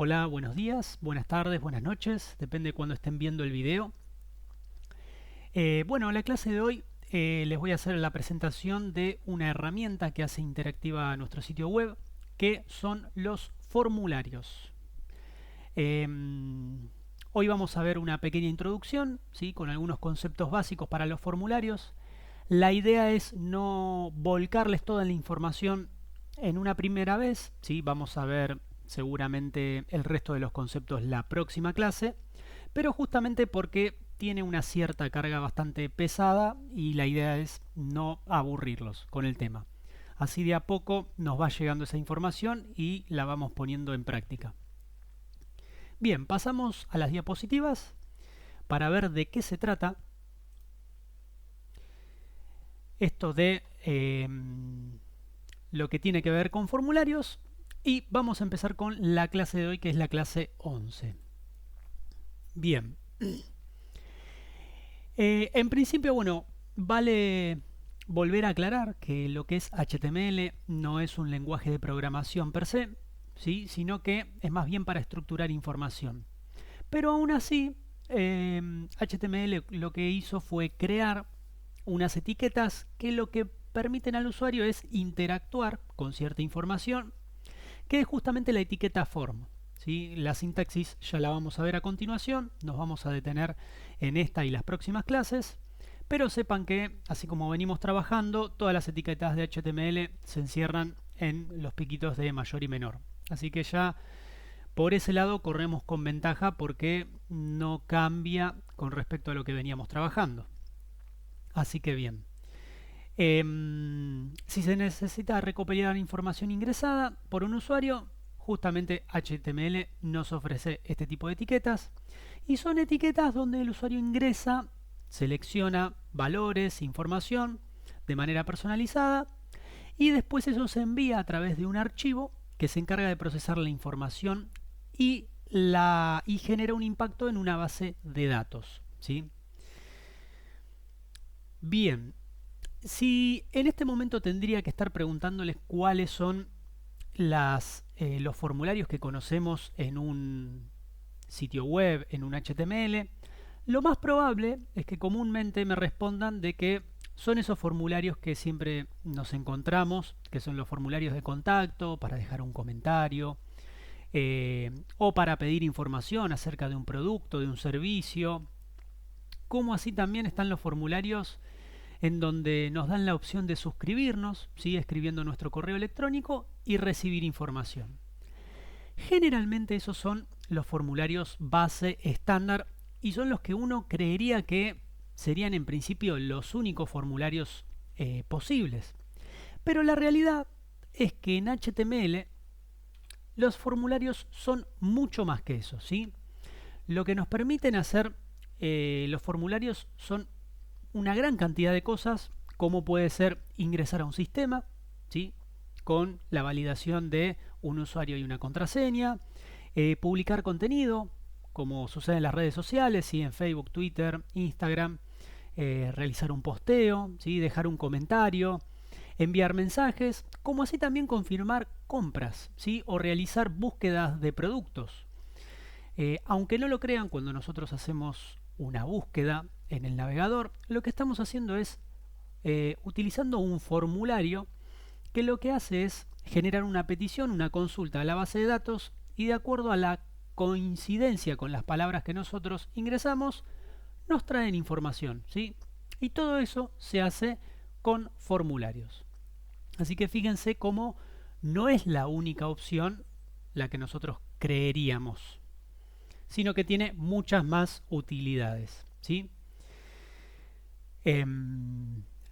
Hola, buenos días, buenas tardes, buenas noches, depende de cuando estén viendo el video. Bueno, en la clase de hoy les voy a hacer la presentación de una herramienta que hace interactiva nuestro sitio web, que son los formularios. Hoy vamos a ver una pequeña introducción, ¿sí? Con algunos conceptos básicos para los formularios. La idea es no volcarles toda la información en una primera vez, ¿sí? Vamos a ver seguramente el resto de los conceptos la próxima clase, pero justamente porque tiene una cierta carga bastante pesada y la idea es no aburrirlos con el tema. Así de a poco nos va llegando esa información y la vamos poniendo en práctica. Bien, pasamos a las diapositivas para ver de qué se trata esto de lo que tiene que ver con formularios, y vamos a empezar con la clase de hoy, que es la clase 11. Bien, en principio, bueno, vale volver a aclarar que lo que es HTML no es un lenguaje de programación per se, ¿sí? Sino que es más bien para estructurar información. Pero aún así, HTML lo que hizo fue crear unas etiquetas que lo que permiten al usuario es interactuar con cierta información, que es justamente la etiqueta form. ¿Sí? La sintaxis ya la vamos a ver a continuación, nos vamos a detener en esta y las próximas clases, pero sepan que, así como venimos trabajando, todas las etiquetas de HTML se encierran en los piquitos de mayor y menor. Así que ya por ese lado corremos con ventaja porque no cambia con respecto a lo que veníamos trabajando. Así que bien. Si se necesita recopilar información ingresada por un usuario, justamente HTML nos ofrece este tipo de etiquetas, y son etiquetas donde el usuario ingresa, selecciona valores, información de manera personalizada, y después eso se envía a través de un archivo que se encarga de procesar la información y genera un impacto en una base de datos, ¿sí? Bien, si en este momento tendría que estar preguntándoles cuáles son los formularios que conocemos en un sitio web, en un HTML, lo más probable es que comúnmente me respondan de que son esos formularios que siempre nos encontramos, que son los formularios de contacto, para dejar un comentario, o para pedir información acerca de un producto, de un servicio, como así también están los formularios en donde nos dan la opción de suscribirnos, ¿sí? Escribiendo nuestro correo electrónico y recibir información. Generalmente esos son los formularios base estándar y son los que uno creería que serían en principio los únicos formularios posibles. Pero la realidad es que en HTML los formularios son mucho más que eso, ¿sí? Lo que nos permiten hacer los formularios son una gran cantidad de cosas, como puede ser ingresar a un sistema, ¿sí? Con la validación de un usuario y una contraseña, publicar contenido, como sucede en las redes sociales, ¿sí? En Facebook, Twitter, Instagram, realizar un posteo, ¿sí? Dejar un comentario, enviar mensajes, como así también confirmar compras, ¿sí? O realizar búsquedas de productos. Aunque no lo crean, cuando nosotros hacemos una búsqueda en el navegador, lo que estamos haciendo es utilizando un formulario que lo que hace es generar una petición, una consulta a la base de datos, y de acuerdo a la coincidencia con las palabras que nosotros ingresamos, nos traen información, ¿sí? Y todo eso se hace con formularios. Así que fíjense cómo no es la única opción la que nosotros creeríamos, sino que tiene muchas más utilidades, ¿sí?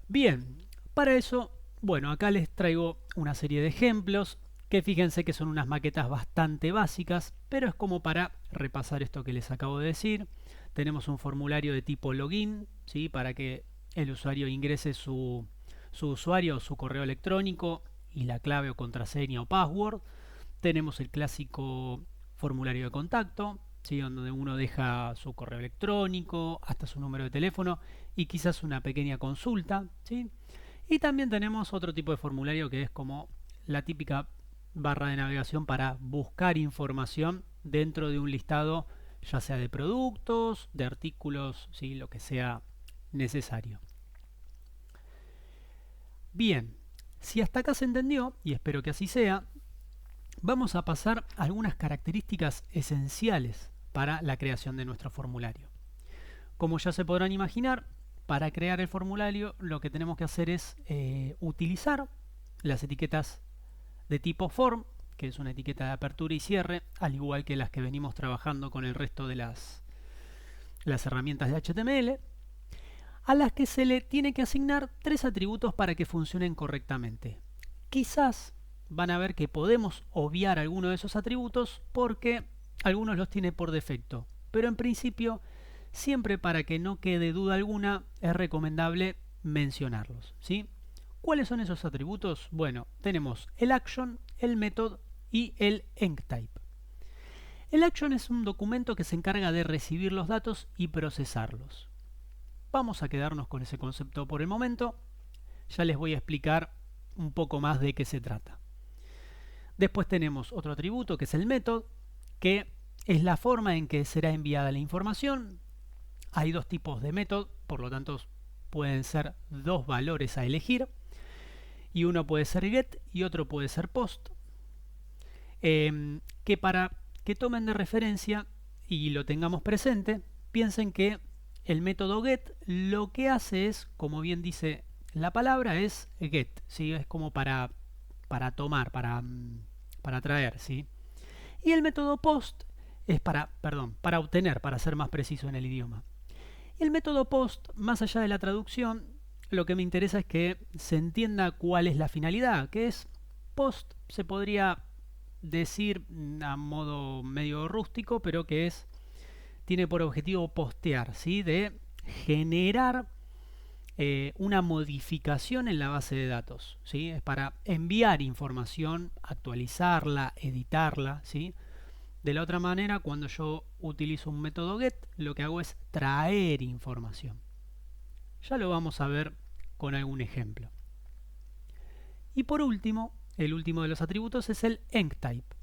Bien, para eso, bueno, acá les traigo una serie de ejemplos que fíjense que son unas maquetas bastante básicas, pero es como para repasar esto que les acabo de decir. Tenemos un formulario de tipo login, ¿sí? Para que el usuario ingrese su usuario o su correo electrónico y la clave o contraseña o password. Tenemos el clásico formulario de contacto, ¿sí? Donde uno deja su correo electrónico, hasta su número de teléfono y quizás una pequeña consulta, ¿sí? Y también tenemos otro tipo de formulario que es como la típica barra de navegación para buscar información dentro de un listado, ya sea de productos, de artículos, ¿sí? Lo que sea necesario. Bien, si hasta acá se entendió, y espero que así sea, vamos a pasar a algunas características esenciales para la creación de nuestro formulario. Como ya se podrán imaginar, para crear el formulario lo que tenemos que hacer es utilizar las etiquetas de tipo form, que es una etiqueta de apertura y cierre, al igual que las que venimos trabajando con el resto de las herramientas de HTML, a las que se le tiene que asignar 3 atributos para que funcionen correctamente. Quizás van a ver que podemos obviar alguno de esos atributos porque algunos los tiene por defecto, pero en principio, siempre para que no quede duda alguna, es recomendable mencionarlos, ¿sí? ¿Cuáles son esos atributos? Bueno, tenemos el action, el method y el enctype. El action es un documento que se encarga de recibir los datos y procesarlos. Vamos a quedarnos con ese concepto por el momento. Ya les voy a explicar un poco más de qué se trata. Después tenemos otro atributo que es el method, que es la forma en que será enviada la información. Hay 2 tipos de method, por lo tanto pueden ser 2 valores a elegir. Y uno puede ser get y otro puede ser post. Que para que tomen de referencia y lo tengamos presente, piensen que el método get lo que hace es, como bien dice la palabra, es get, ¿sí? Es como para tomar, para traer, ¿sí? Y el método post es para obtener, para ser más preciso en el idioma. Y el método post, más allá de la traducción, lo que me interesa es que se entienda cuál es la finalidad, que es post, se podría decir a modo medio rústico, pero que tiene por objetivo postear, ¿sí? De generar una modificación en la base de datos, ¿sí? Es para enviar información, actualizarla, editarla, ¿sí? De la otra manera, cuando yo utilizo un método get, lo que hago es traer información. Ya lo vamos a ver con algún ejemplo. Y por último, el último de los atributos es el enctype,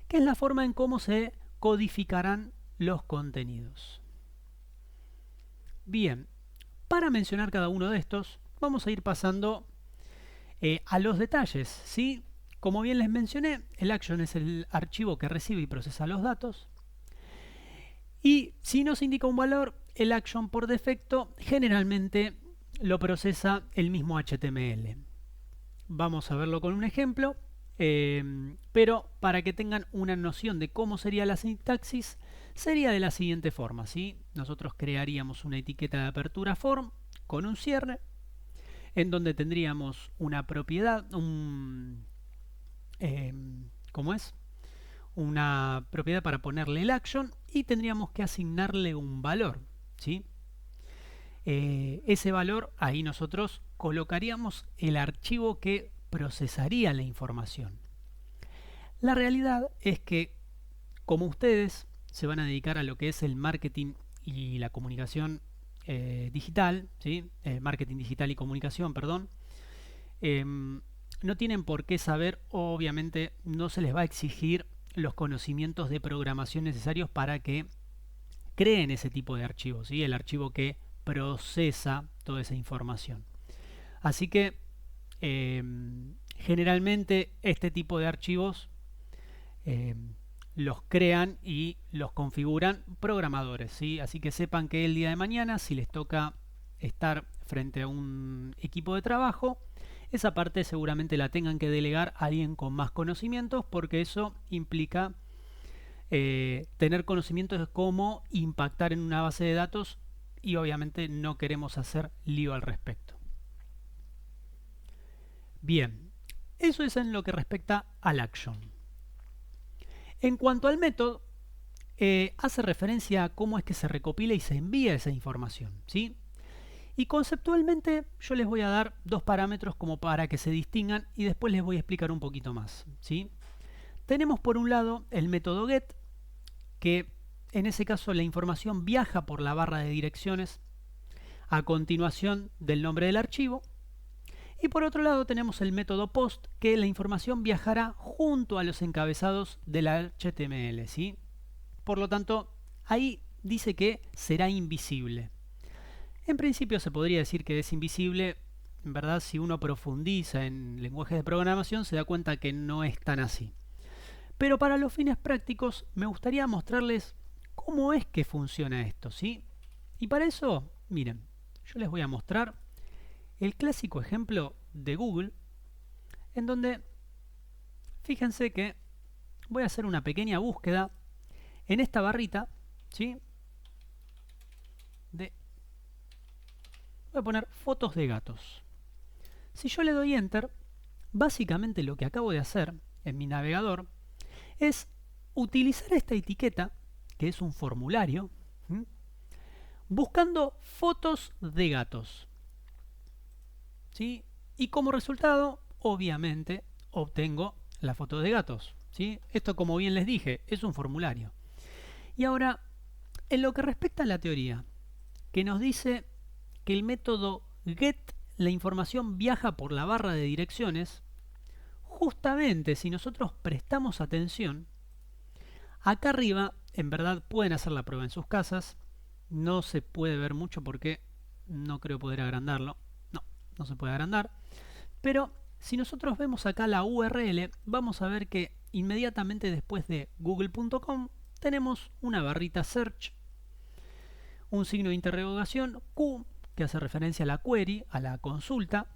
que es la forma en cómo se codificarán los contenidos. Bien, para mencionar cada uno de estos, vamos a ir pasando a los detalles, ¿sí? Como bien les mencioné, el action es el archivo que recibe y procesa los datos. Y si nos indica un valor, el action por defecto generalmente lo procesa el mismo HTML. Vamos a verlo con un ejemplo, pero para que tengan una noción de cómo sería la sintaxis, sería de la siguiente forma, ¿sí? Nosotros crearíamos una etiqueta de apertura form con un cierre, en donde tendríamos una propiedad, una propiedad para ponerle el action y tendríamos que asignarle un valor, ¿sí? Ese valor, ahí nosotros colocaríamos el archivo que procesaría la información. La realidad es que, como ustedes se van a dedicar a lo que es el marketing y la comunicación digital, ¿sí? Marketing digital y comunicación, perdón, no tienen por qué saber, obviamente no se les va a exigir los conocimientos de programación necesarios para que creen ese tipo de archivos, ¿sí? El archivo que procesa toda esa información. Así que generalmente este tipo de archivos los crean y los configuran programadores, ¿sí? Así que sepan que el día de mañana, si les toca estar frente a un equipo de trabajo, esa parte seguramente la tengan que delegar a alguien con más conocimientos, porque eso implica tener conocimientos de cómo impactar en una base de datos y obviamente no queremos hacer lío al respecto. Bien, eso es en lo que respecta al action. En cuanto al método, hace referencia a cómo es que se recopila y se envía esa información, ¿sí? Y conceptualmente yo les voy a dar 2 parámetros como para que se distingan y después les voy a explicar un poquito más, ¿sí? Tenemos por un lado el método get, que en ese caso la información viaja por la barra de direcciones a continuación del nombre del archivo, Y por otro lado tenemos el método POST, que la información viajará junto a los encabezados del HTML, ¿sí? Por lo tanto, ahí dice que será invisible. En principio se podría decir que es invisible. En verdad, si uno profundiza en lenguajes de programación, se da cuenta que no es tan así. Pero para los fines prácticos, me gustaría mostrarles cómo es que funciona esto, ¿sí? Y para eso, miren, yo les voy a mostrar el clásico ejemplo de Google, en donde, fíjense que voy a hacer una pequeña búsqueda en esta barrita, ¿sí? Voy a poner fotos de gatos. Si yo le doy Enter, básicamente lo que acabo de hacer en mi navegador es utilizar esta etiqueta, que es un formulario, ¿sí? Buscando fotos de gatos, ¿sí? Y como resultado, obviamente, obtengo la foto de gatos, ¿sí? Esto, como bien les dije, es un formulario. Y ahora, en lo que respecta a la teoría, que nos dice que el método get, la información viaja por la barra de direcciones, justamente si nosotros prestamos atención, acá arriba, en verdad pueden hacer la prueba en sus casas, no se puede ver mucho porque no creo poder agrandarlo, no se puede agrandar, pero si nosotros vemos acá la URL, vamos a ver que inmediatamente después de google.com tenemos una barrita search, un signo de interrogación, Q, que hace referencia a la query, a la consulta,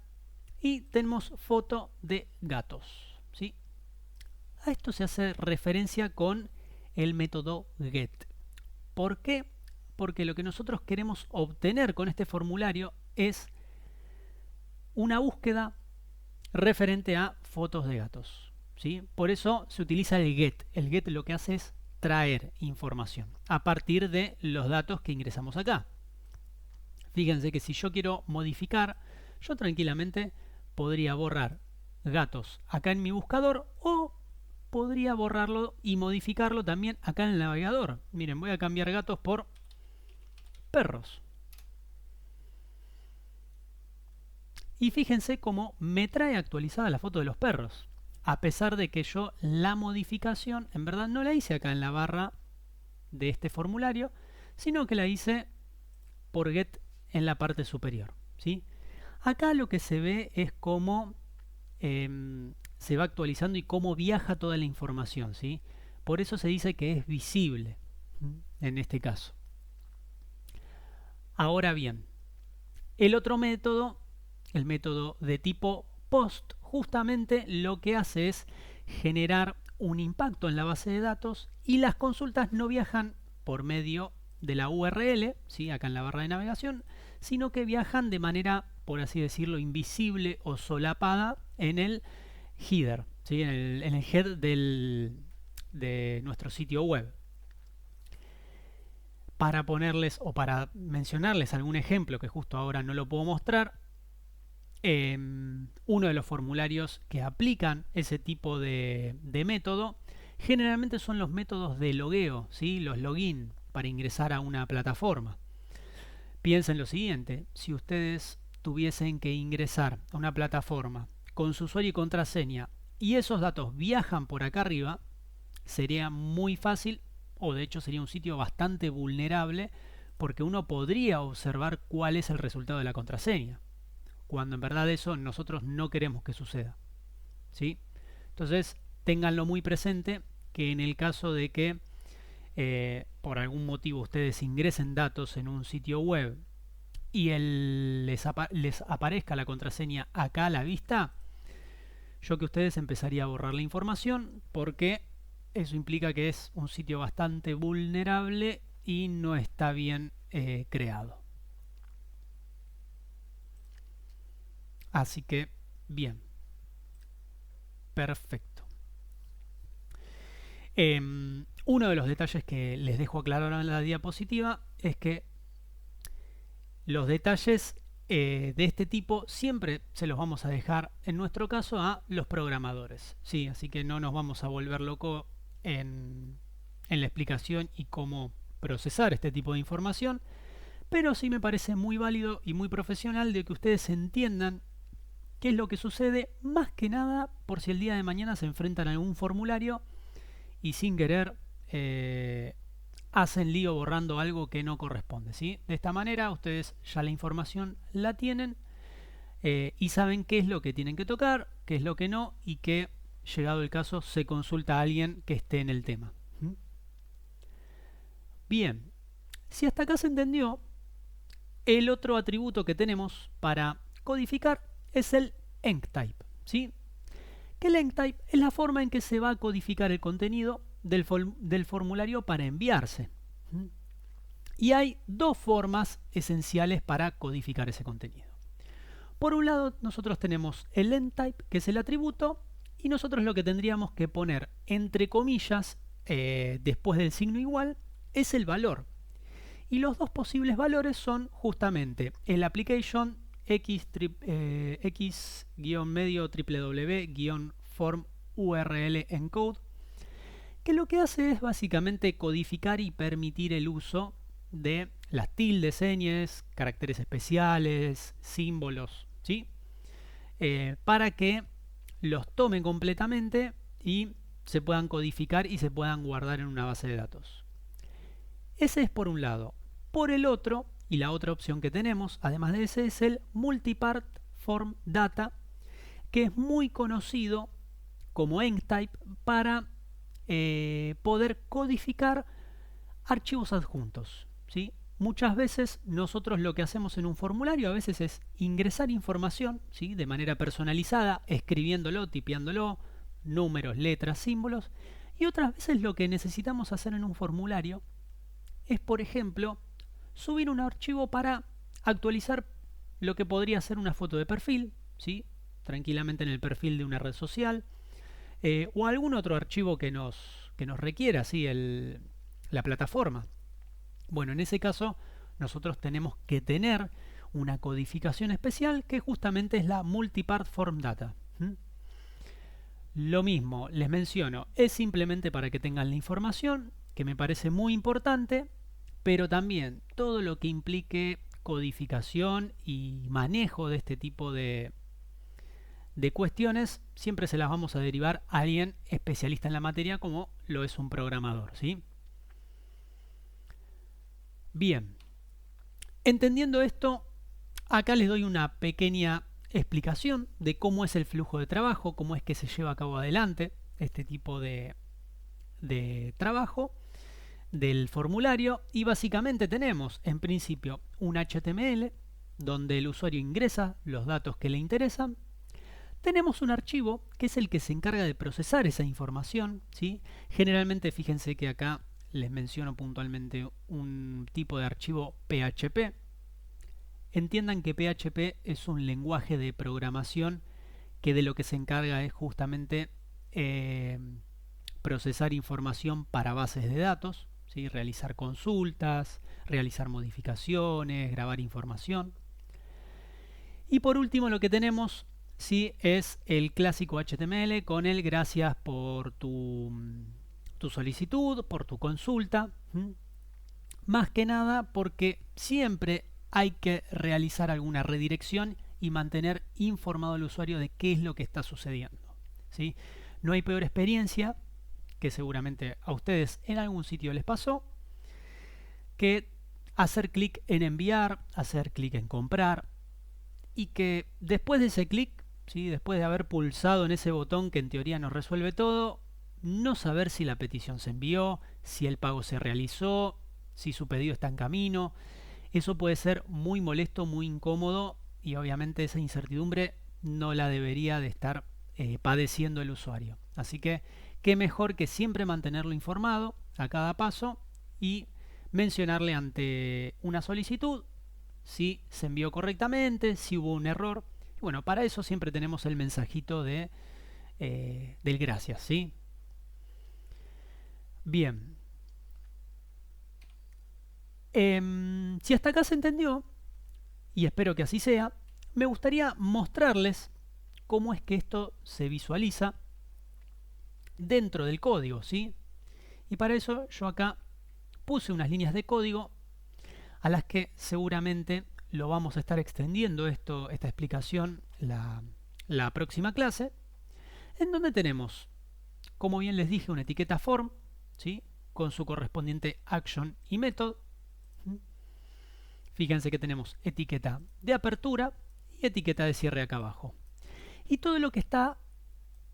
y tenemos foto de gatos, ¿sí? A esto se hace referencia con el método get. ¿Por qué? Porque lo que nosotros queremos obtener con este formulario es una búsqueda referente a fotos de gatos, ¿sí? Por eso se utiliza el get. El get lo que hace es traer información a partir de los datos que ingresamos acá. Fíjense que si yo quiero modificar, yo tranquilamente podría borrar gatos acá en mi buscador o podría borrarlo y modificarlo también acá en el navegador. Miren, voy a cambiar gatos por perros. Y fíjense cómo me trae actualizada la foto de los perros. A pesar de que yo la modificación en verdad no la hice acá en la barra de este formulario, sino que la hice por get en la parte superior, ¿sí? Acá lo que se ve es cómo se va actualizando y cómo viaja toda la información, ¿sí? Por eso se dice que es visible en este caso. Ahora bien, el otro método, el método de tipo POST, justamente lo que hace es generar un impacto en la base de datos y las consultas no viajan por medio de la URL, ¿sí? Acá en la barra de navegación, sino que viajan de manera, por así decirlo, invisible o solapada en el header, ¿sí? en el head de nuestro sitio web. Para ponerles o para mencionarles algún ejemplo que justo ahora no lo puedo mostrar, uno de los formularios que aplican ese tipo de método generalmente son los métodos de logueo, ¿sí? Los login para ingresar a una plataforma. Piensen lo siguiente, si ustedes tuviesen que ingresar a una plataforma con su usuario y contraseña y esos datos viajan por acá arriba, sería muy fácil, o de hecho sería un sitio bastante vulnerable, porque uno podría observar cuál es el resultado de la contraseña, cuando en verdad eso nosotros no queremos que suceda, ¿sí? Entonces ténganlo muy presente, que en el caso de que por algún motivo ustedes ingresen datos en un sitio web y les aparezca la contraseña acá a la vista, yo que ustedes empezaría a borrar la información, porque eso implica que es un sitio bastante vulnerable y no está bien creado. Así que, bien. Perfecto. Uno de los detalles que les dejo aclarar en la diapositiva es que los detalles de este tipo siempre se los vamos a dejar, en nuestro caso, a los programadores, ¿sí? Así que no nos vamos a volver locos en la explicación y cómo procesar este tipo de información, pero sí me parece muy válido y muy profesional de que ustedes entiendan ¿Qué es lo que sucede? Más que nada por si el día de mañana se enfrentan a algún formulario y sin querer hacen lío borrando algo que no corresponde, ¿sí? De esta manera ustedes ya la información la tienen y saben qué es lo que tienen que tocar, qué es lo que no, y que, llegado el caso, se consulta a alguien que esté en el tema. Bien, si hasta acá se entendió, el otro atributo que tenemos para codificar es el enctype, ¿sí? Que el enctype es la forma en que se va a codificar el contenido del formulario para enviarse. Y hay dos formas esenciales para codificar ese contenido. Por un lado, nosotros tenemos el enctype, que es el atributo, y nosotros lo que tendríamos que poner entre comillas después del signo igual es el valor. Y los dos posibles valores son justamente el application x-medio www-form URL encode, que lo que hace es básicamente codificar y permitir el uso de las tildes, señas, caracteres especiales, símbolos, ¿sí? Para que los tomen completamente y se puedan codificar y se puedan guardar en una base de datos. Ese es por un lado. Por el otro, y la otra opción que tenemos, además de ese, es el Multipart Form Data, que es muy conocido como enctype para poder codificar archivos adjuntos, ¿sí? Muchas veces nosotros lo que hacemos en un formulario a veces es ingresar información, ¿sí? De manera personalizada, escribiéndolo, tipeándolo, números, letras, símbolos, y otras veces lo que necesitamos hacer en un formulario es, por ejemplo, subir un archivo para actualizar lo que podría ser una foto de perfil, ¿sí? Tranquilamente en el perfil de una red social, o algún otro archivo que nos requiera, ¿sí? La plataforma. Bueno, en ese caso nosotros tenemos que tener una codificación especial que justamente es la Multipart Form Data. Lo mismo, les menciono, es simplemente para que tengan la información, que me parece muy importante, pero también todo lo que implique codificación y manejo de este tipo de cuestiones siempre se las vamos a derivar a alguien especialista en la materia, como lo es un programador, ¿sí? Bien, entendiendo esto, acá les doy una pequeña explicación de cómo es el flujo de trabajo, cómo es que se lleva a cabo adelante este tipo de trabajo del formulario. Y básicamente tenemos en principio un HTML donde el usuario ingresa los datos que le interesan. Tenemos un archivo que es el que se encarga de procesar esa información, ¿sí? Generalmente fíjense que acá les menciono puntualmente un tipo de archivo PHP. Entiendan que PHP es un lenguaje de programación que de lo que se encarga es justamente procesar información para bases de datos, ¿sí? Realizar consultas, realizar modificaciones, grabar información. Y por último lo que tenemos, sí, es el clásico HTML con el gracias por tu solicitud, por tu consulta. Más que nada porque siempre hay que realizar alguna redirección y mantener informado al usuario de qué es lo que está sucediendo, ¿sí? No hay peor experiencia, que seguramente a ustedes en algún sitio les pasó, que hacer clic en enviar, hacer clic en comprar, y que después de ese clic, ¿sí? Después de haber pulsado en ese botón que en teoría nos resuelve todo, no saber si la petición se envió, si el pago se realizó, si su pedido está en camino. Eso puede ser muy molesto, muy incómodo, y obviamente esa incertidumbre no la debería de estar padeciendo el usuario. Así que qué mejor que siempre mantenerlo informado a cada paso y mencionarle ante una solicitud si se envió correctamente, si hubo un error. Y bueno, para eso siempre tenemos el mensajito del gracias, ¿sí? Bien. Si hasta acá se entendió, y espero que así sea, me gustaría mostrarles cómo es que esto se visualiza dentro del código, ¿sí? Y para eso yo acá puse unas líneas de código a las que seguramente lo vamos a estar extendiendo esta explicación la próxima clase, en donde tenemos, como bien les dije, una etiqueta form, ¿sí? Con su correspondiente action y method. Fíjense que tenemos etiqueta de apertura y etiqueta de cierre acá abajo. Y todo lo que está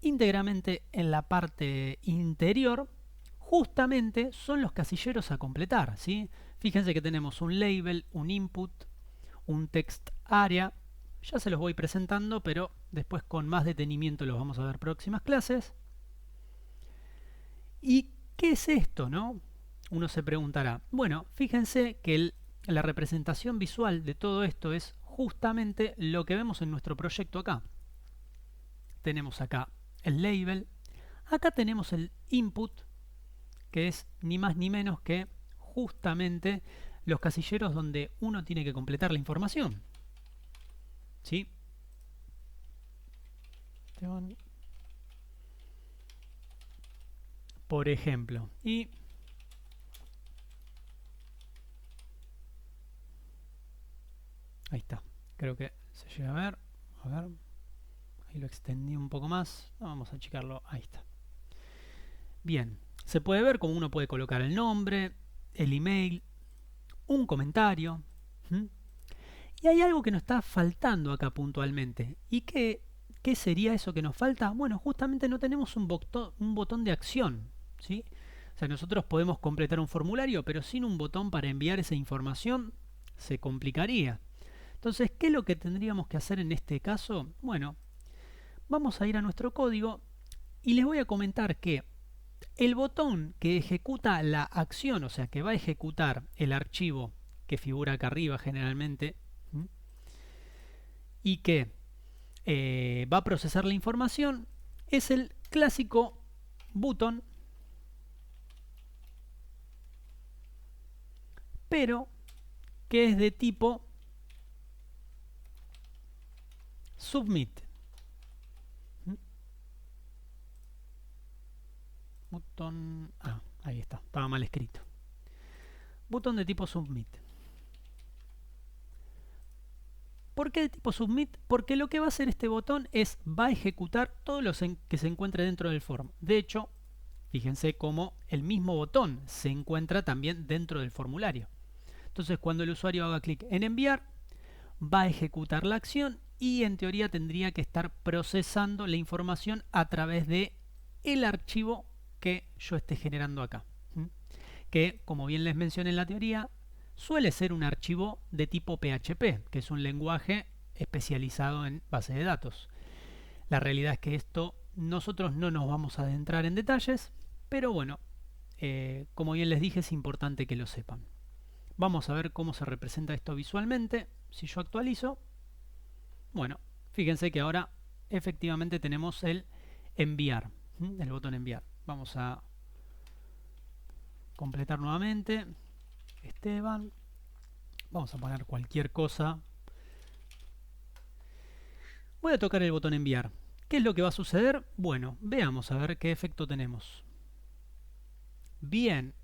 íntegramente en la parte interior justamente son los casilleros a completar, ¿sí? Fíjense que tenemos un label, un input, un text area. Ya se los voy presentando, pero después con más detenimiento los vamos a ver próximas clases. ¿Y qué es esto, no? Uno se preguntará. Bueno, fíjense que la representación visual de todo esto es justamente lo que vemos en nuestro proyecto acá. Tenemos acá el label, acá tenemos el input, que es ni más ni menos que justamente los casilleros donde uno tiene que completar la información. ¿Sí? Por ejemplo, y ahí está, creo que se llega a ver, ahí lo extendí un poco más, vamos a achicarlo, ahí está. Bien, se puede ver cómo uno puede colocar el nombre, el email, un comentario. Y hay algo que nos está faltando acá puntualmente. ¿Y qué sería eso que nos falta? Bueno, justamente no tenemos un botón de acción, ¿sí? O sea, nosotros podemos completar un formulario, pero sin un botón para enviar esa información se complicaría. Entonces, ¿qué es lo que tendríamos que hacer en este caso? Bueno, vamos a ir a nuestro código y les voy a comentar que el botón que ejecuta la acción, o sea, que va a ejecutar el archivo que figura acá arriba generalmente, y que va a procesar la información, es el clásico button, pero que es de tipo submit. Button, ahí está, estaba mal escrito. Button de tipo submit. ¿Por qué de tipo submit? Porque lo que va a hacer este botón es, va a ejecutar todo lo que se encuentre dentro del form. De hecho, fíjense cómo el mismo botón se encuentra también dentro del formulario. Entonces, cuando el usuario haga clic en enviar, va a ejecutar la acción y en teoría tendría que estar procesando la información a través de el archivo que yo esté generando acá. Que, como bien les mencioné en la teoría, suele ser un archivo de tipo PHP, que es un lenguaje especializado en base de datos. La realidad es que esto nosotros no nos vamos a adentrar en detalles, pero bueno, como bien les dije, es importante que lo sepan. Vamos a ver cómo se representa esto visualmente. Si yo actualizo, bueno, fíjense que ahora efectivamente tenemos el enviar, el botón enviar. Vamos a completar nuevamente. Esteban, vamos a poner cualquier cosa. Voy a tocar el botón enviar. ¿Qué es lo que va a suceder? Bueno, veamos a ver qué efecto tenemos. Bien,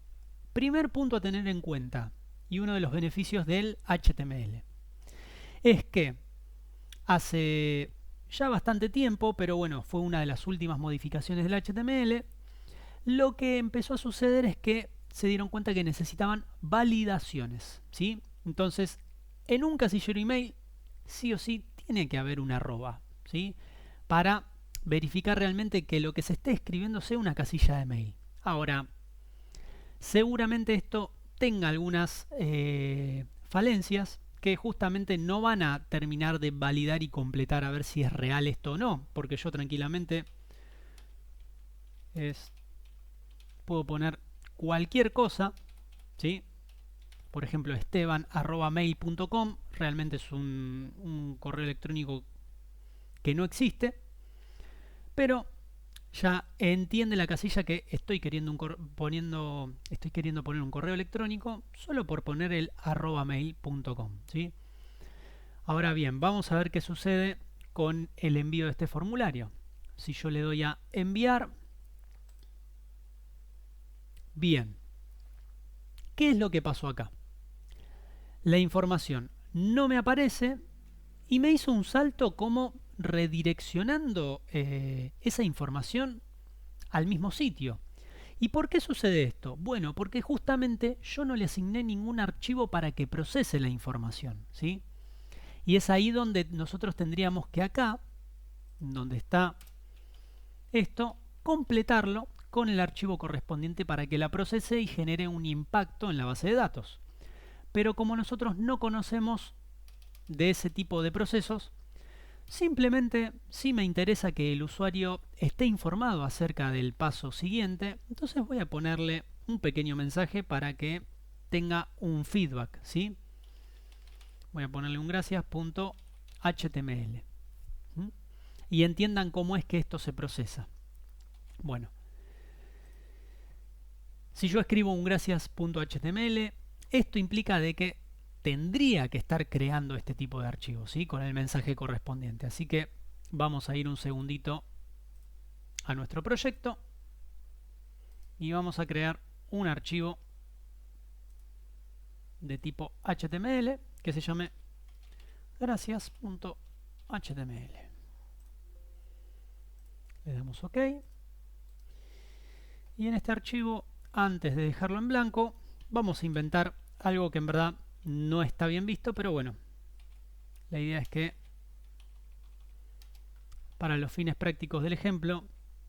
primer punto a tener en cuenta y uno de los beneficios del HTML es que hace ya bastante tiempo, pero bueno, fue una de las últimas modificaciones del HTML, lo que empezó a suceder es que se dieron cuenta que necesitaban validaciones, ¿sí? Entonces, en un casillero email, sí o sí, tiene que haber una arroba, ¿sí? Para verificar realmente que lo que se esté escribiendo sea una casilla de mail. Ahora, seguramente esto tenga algunas falencias que justamente no van a terminar de validar y completar a ver si es real esto o no, porque yo tranquilamente puedo poner cualquier cosa, ¿sí? Por ejemplo, esteban@mail.com, realmente es un correo electrónico que no existe, pero ya entiende la casilla que estoy queriendo poner un correo electrónico solo por poner el @mail.com, ¿sí? Ahora bien, vamos a ver qué sucede con el envío de este formulario. Si yo le doy a enviar, bien, ¿qué es lo que pasó acá? La información no me aparece y me hizo un salto como redireccionando esa información al mismo sitio. ¿Y por qué sucede esto? Bueno, porque justamente yo no le asigné ningún archivo para que procese la información, ¿sí? Y es ahí donde nosotros tendríamos que acá, donde está esto, completarlo con el archivo correspondiente para que la procese y genere un impacto en la base de datos. Pero como nosotros no conocemos de ese tipo de procesos, simplemente si me interesa que el usuario esté informado acerca del paso siguiente, entonces voy a ponerle un pequeño mensaje para que tenga un feedback, ¿sí? Voy a ponerle un gracias.html. Y entiendan cómo es que esto se procesa. Bueno, si yo escribo un gracias.html, esto implica de que tendría que estar creando este tipo de archivos, ¿sí? Con el mensaje correspondiente. Así que vamos a ir un segundito a nuestro proyecto y vamos a crear un archivo de tipo HTML que se llame gracias.html. Le damos OK. Y en este archivo, antes de dejarlo en blanco, vamos a inventar algo que en verdad no está bien visto, pero bueno, la idea es que para los fines prácticos del ejemplo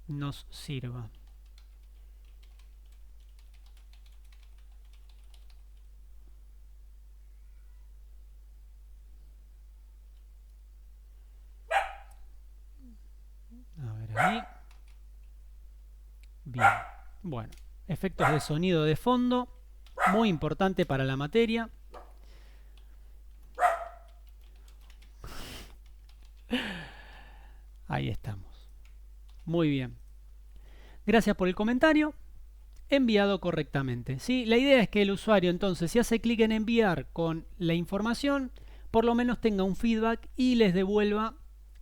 nos sirva. A ver ahí. Bien. Bueno, efectos de sonido de fondo, muy importante para la materia. Ahí estamos. Muy bien. Gracias por el comentario. Enviado correctamente, ¿sí? La idea es que el usuario entonces, si hace clic en enviar con la información, por lo menos tenga un feedback y les devuelva,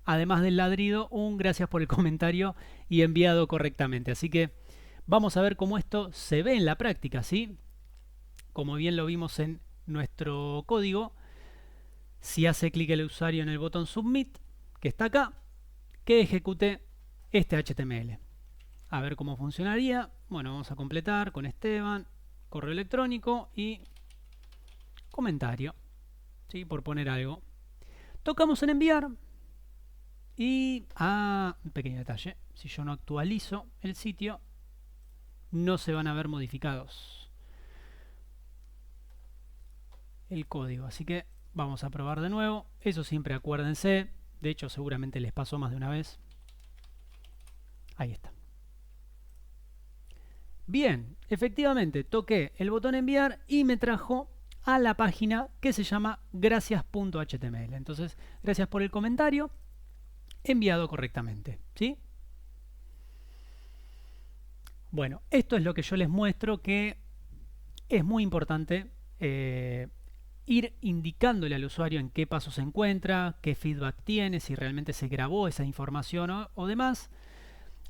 además del ladrido, un gracias por el comentario y enviado correctamente. Así que vamos a ver cómo esto se ve en la práctica, ¿sí? Como bien lo vimos en nuestro código, si hace clic el usuario en el botón Submit, que está acá, que ejecute este HTML. A ver cómo funcionaría. Bueno, vamos a completar con Esteban, correo electrónico y comentario, ¿sí? Por poner algo. Tocamos en enviar y, un pequeño detalle, si yo no actualizo el sitio, no se van a ver modificados el código. Así que vamos a probar de nuevo. Eso siempre acuérdense. De hecho, seguramente les pasó más de una vez. Ahí está. Bien, efectivamente toqué el botón enviar y me trajo a la página que se llama gracias.html. Entonces, gracias por el comentario, enviado correctamente, ¿sí? Bueno, esto es lo que yo les muestro, que es muy importante ir indicándole al usuario en qué paso se encuentra, qué feedback tiene, si realmente se grabó esa información o demás.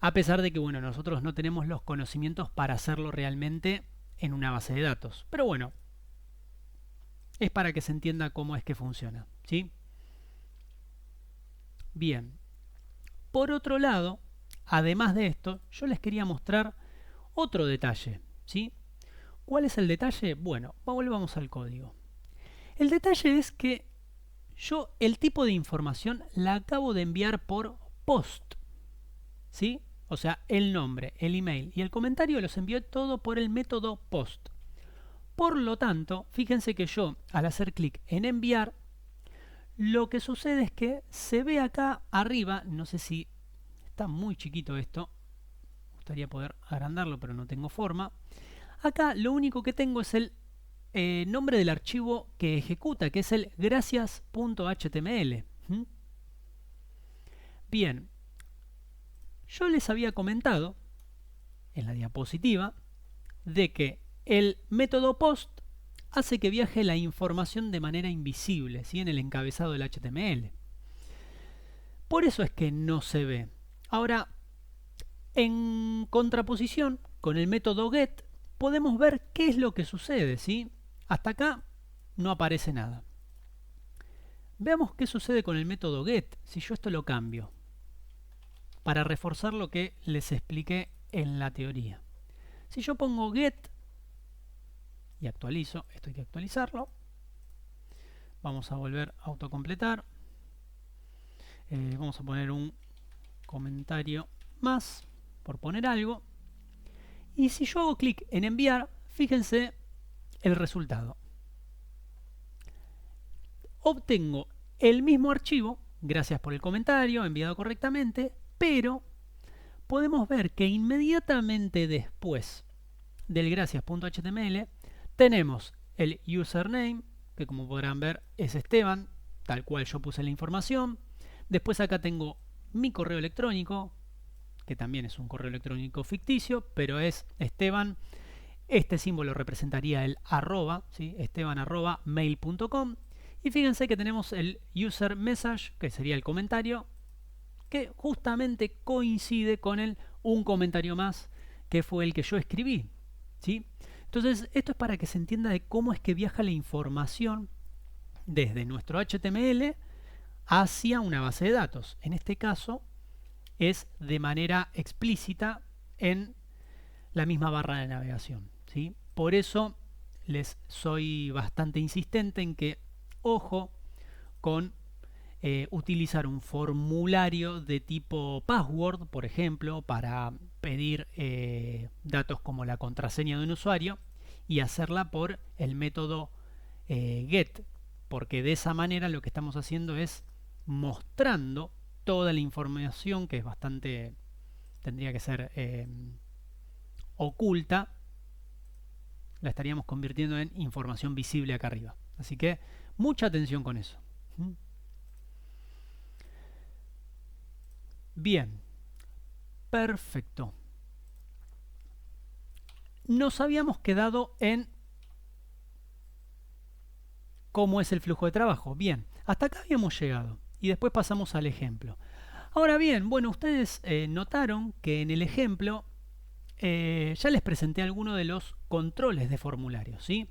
A pesar de que, bueno, nosotros no tenemos los conocimientos para hacerlo realmente en una base de datos. Pero bueno, es para que se entienda cómo es que funciona, ¿sí? Bien. Por otro lado, además de esto, yo les quería mostrar otro detalle, ¿sí? ¿Cuál es el detalle? Bueno, volvamos al código. El detalle es que yo el tipo de información la acabo de enviar por post, ¿sí? O sea, el nombre, el email y el comentario los envió todo por el método post. Por lo tanto, fíjense que yo, al hacer clic en enviar, lo que sucede es que se ve acá arriba, no sé si está muy chiquito esto, me gustaría poder agrandarlo, pero no tengo forma. Acá lo único que tengo es el nombre del archivo que ejecuta, que es el gracias.html. Bien. Yo les había comentado en la diapositiva de que el método post hace que viaje la información de manera invisible, ¿sí? En el encabezado del HTML. Por eso es que no se ve. Ahora, en contraposición con el método get, podemos ver qué es lo que sucede, ¿sí? Hasta acá no aparece nada. Veamos qué sucede con el método get si yo esto lo cambio, para reforzar lo que les expliqué en la teoría. Si yo pongo get y actualizo, esto hay que actualizarlo, vamos a volver a autocompletar, vamos a poner un comentario más, por poner algo, y si yo hago clic en enviar, fíjense el resultado. Obtengo el mismo archivo, gracias por el comentario, enviado correctamente, pero podemos ver que inmediatamente después del gracias.html tenemos el username, que como podrán ver es Esteban, tal cual yo puse la información. Después acá tengo mi correo electrónico, que también es un correo electrónico ficticio, pero es Esteban. Este símbolo representaría el arroba, ¿sí? esteban@mail.com. Y fíjense que tenemos el user message, que sería el comentario, que justamente coincide con un comentario más, que fue el que yo escribí, ¿sí? Entonces, esto es para que se entienda de cómo es que viaja la información desde nuestro HTML hacia una base de datos. En este caso, es de manera explícita en la misma barra de navegación, ¿sí? Por eso les soy bastante insistente en que ojo con utilizar un formulario de tipo password, por ejemplo, para pedir datos como la contraseña de un usuario y hacerla por el método get, porque de esa manera lo que estamos haciendo es mostrando toda la información que es bastante, tendría que ser oculta, la estaríamos convirtiendo en información visible acá arriba. Así que mucha atención con eso. Bien, perfecto. Nos habíamos quedado en cómo es el flujo de trabajo. Bien, hasta acá habíamos llegado y después pasamos al ejemplo. Ahora bien, bueno, ustedes notaron que en el ejemplo ya les presenté algunos de los controles de formulario, ¿sí?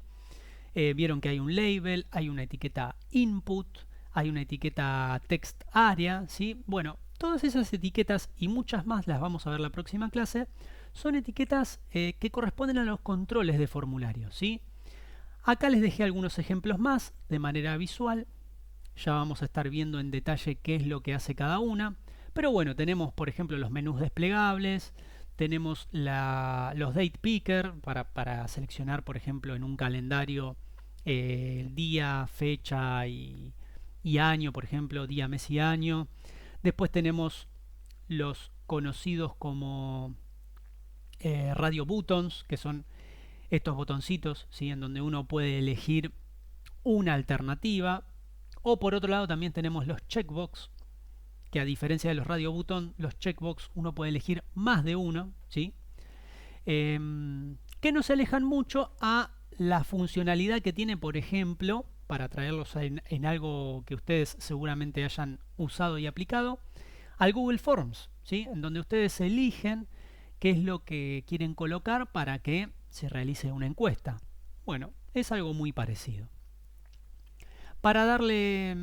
Vieron que hay un label, hay una etiqueta input, hay una etiqueta text area, ¿sí? Bueno, todas esas etiquetas y muchas más las vamos a ver la próxima clase. Son etiquetas que corresponden a los controles de formulario, ¿sí? Acá les dejé algunos ejemplos más de manera visual. Ya vamos a estar viendo en detalle qué es lo que hace cada una. Pero bueno, tenemos por ejemplo los menús desplegables, tenemos los date picker para seleccionar por ejemplo en un calendario el día, fecha y año, por ejemplo, día, mes y año. Después tenemos los conocidos como radio buttons, que son estos botoncitos, ¿sí? En donde uno puede elegir una alternativa. O por otro lado también tenemos los checkbox, que a diferencia de los radio button, los checkbox uno puede elegir más de uno, ¿sí? Que no se alejan mucho a la funcionalidad que tiene, por ejemplo, para traerlos en algo que ustedes seguramente hayan usado y aplicado, al Google Forms, ¿sí? En donde ustedes eligen qué es lo que quieren colocar para que se realice una encuesta. Bueno, es algo muy parecido. Para darle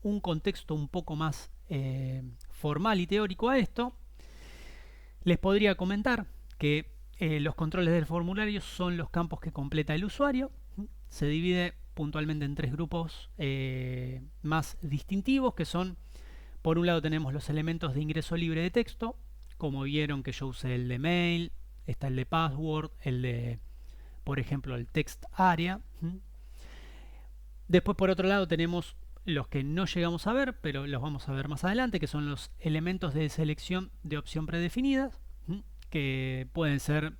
un contexto un poco más formal y teórico a esto, les podría comentar que los controles del formulario son los campos que completa el usuario. Se divide puntualmente en tres grupos más distintivos, que son, por un lado tenemos los elementos de ingreso libre de texto, como vieron que yo usé el de mail, está el de password, el de, por ejemplo, el text area. Después, por otro lado, tenemos los que no llegamos a ver, pero los vamos a ver más adelante, que son los elementos de selección de opción predefinidas, que pueden ser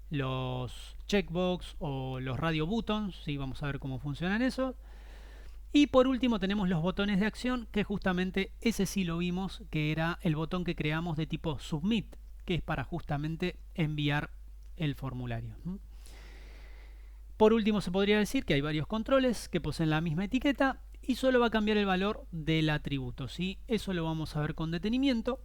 los checkbox o los radio buttons, ¿sí? Vamos a ver cómo funcionan esos. Y por último tenemos los botones de acción, que justamente ese sí lo vimos, que era el botón que creamos de tipo submit, que es para justamente enviar el formulario. Por último se podría decir que hay varios controles que poseen la misma etiqueta y solo va a cambiar el valor del atributo, ¿sí? Eso lo vamos a ver con detenimiento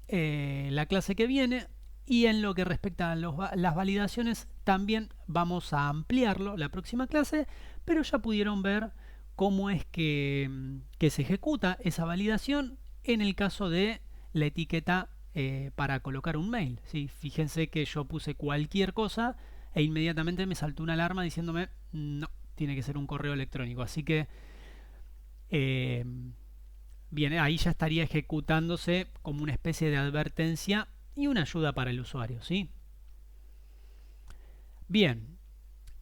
la clase que viene, Y en lo que respecta a las validaciones, también vamos a ampliarlo la próxima clase, pero ya pudieron ver cómo es que se ejecuta esa validación en el caso de la etiqueta para colocar un mail. ¿Sí? Fíjense que yo puse cualquier cosa e inmediatamente me saltó una alarma diciéndome no, tiene que ser un correo electrónico. Así que eh, bien, ahí ya estaría ejecutándose como una especie de advertencia y una ayuda para el usuario, ¿sí? Bien,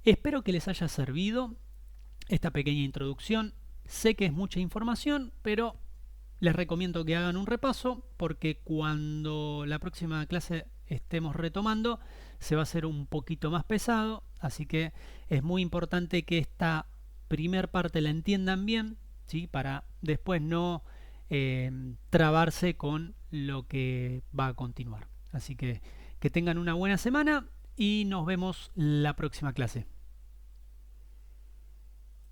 espero que les haya servido esta pequeña introducción. Sé que es mucha información, pero les recomiendo que hagan un repaso porque cuando la próxima clase estemos retomando se va a hacer un poquito más pesado, así que es muy importante que esta primer parte la entiendan bien, ¿sí? Para después no trabarse con lo que va a continuar. Así que tengan una buena semana y nos vemos la próxima clase.